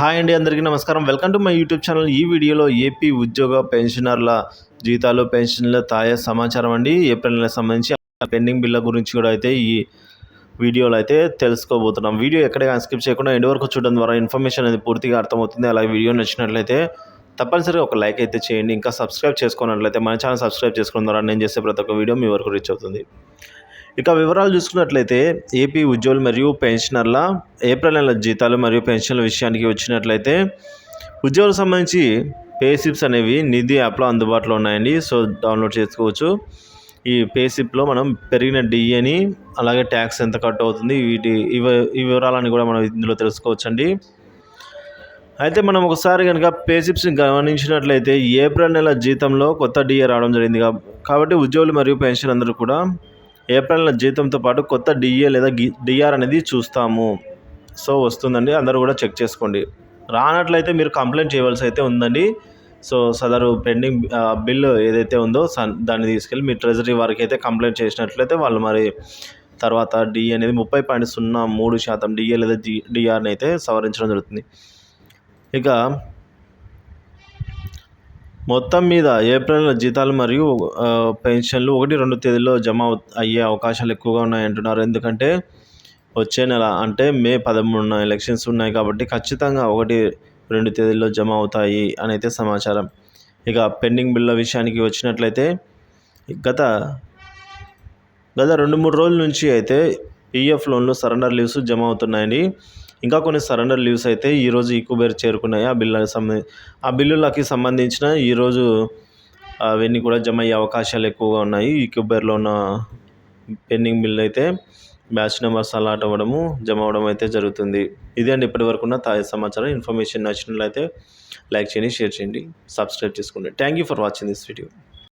Hi అండి, అందరికీ నమస్కారం. Welcome to my YouTube channel. ఈ వీడియోలో ఏపీ ఉద్యోగ పెన్షనర్ల జీతాలు, పెన్షన్ల తాజా సమాచారం అండి. ఏప్రిల్ నెలకు సంబంధించి పెండింగ్ బిల్ల గురించి కూడా అయితే ఈ వీడియోలో అయితే తెలుసుకోబోతున్నాం. వీడియో ఎక్కడైనా స్కిప్ చేయకుండా ఎండ్ వరకు చూడడం ద్వారా ఇన్ఫర్మేషన్ అనేది పూర్తిగా అర్థమవుతుంది. అలాగే వీడియో నచ్చినట్లయితే తప్పనిసరిగా ఒక లైక్ అయితే చేయండి. ఇంకా సబ్స్క్రైబ్ చేసుకున్నట్లయితే మన ఛానల్ సబ్స్క్రైబ్ చేసుకోవడం ద్వారా నేను చేసే ప్రతి ఒక్క వీడియో మీ వరకు రీచ్ అవుతుంది. ఇక వివరాలు చూసుకున్నట్లయితే ఏపీ ఉద్యోగులు మరియు పెన్షనర్ల ఏప్రిల్ నెల జీతాలు మరియు పెన్షన్ల విషయానికి వచ్చినట్లయితే ఉద్యోగులకు సంబంధించి పే స్లిప్స్ అనేవి నిధి యాప్లో అందుబాటులో ఉన్నాయండి. సో డౌన్లోడ్ చేసుకోవచ్చు. ఈ పే స్లిప్లో మనం పెరిగిన డిఏని అలాగే ట్యాక్స్ ఎంత కట్ అవుతుంది ఈ వివరాలని కూడా మనం ఇందులో తెలుసుకోవచ్చండి. అయితే మనం ఒకసారి కనుక పే స్లిప్స్ని గమనించినట్లయితే ఏప్రిల్ నెల జీతంలో కొత్త డిఏ రావడం జరిగింది. కాబట్టి ఉద్యోగులు మరియు పెన్షన్ అందరూ కూడా ఏప్రిల్ నెల జీతంతో పాటు కొత్త డిఏ లేదా డిఆర్ అనేది చూస్తాము. సో వస్తుందండి, అందరూ కూడా చెక్ చేసుకోండి. రానట్లయితే మీరు కంప్లైంట్ చేయవలసి అయితే ఉందండి. సో సదరు పెండింగ్ బిల్లు ఏదైతే ఉందో దాన్ని తీసుకెళ్ళి మీ ట్రెజరీ వారికి అయితే కంప్లైంట్ చేసినట్లయితే వాళ్ళు మరి తర్వాత డిఏ అనేది 30.03% డిఏ లేదా డిఆర్ని అయితే సవరించడం జరుగుతుంది. ఇక మొత్తం మీద ఏప్రిల్ జీతాలు మరియు పెన్షన్లు 1-2 తేదీల్లో జమ అయ్యే అవకాశాలు ఎక్కువగా ఉన్నాయంటున్నారు. ఎందుకంటే వచ్చే నెల అంటే మే 13న ఎలక్షన్స్ ఉన్నాయి కాబట్టి ఖచ్చితంగా 1-2 తేదీల్లో జమ అవుతాయి అని అయితే సమాచారం. ఇక పెండింగ్ బిల్ల విషయానికి వచ్చినట్లయితే గత 2-3 రోజుల నుంచి అయితే ఈఎఫ్ లోన్లు సరెండర్ లీవ్స్ జమ అవుతున్నాయండి. ఇంకా కొన్ని సరెండర్ లీవ్స్ అయితే ఈరోజు ఈక్యూబేర్ చేరుకున్నాయి. ఆ బిల్లులకి సంబంధించిన ఈరోజు అవన్నీ కూడా జమ అయ్యే అవకాశాలు ఎక్కువగా ఉన్నాయి. ఈక్యూబేర్లో ఉన్న పెండింగ్ బిల్ అయితే బ్యాచ్ నెంబర్స్ అలాట్ అవ్వడము, జమ అవ్వడం అయితే జరుగుతుంది. ఇదే అండి ఇప్పటివరకు ఉన్న తాజా సమాచారం. ఇన్ఫర్మేషన్ నచ్చినట్లయితే లైక్ చేయండి, షేర్ చేయండి, సబ్స్క్రైబ్ చేసుకోండి. Thank you for watching this video.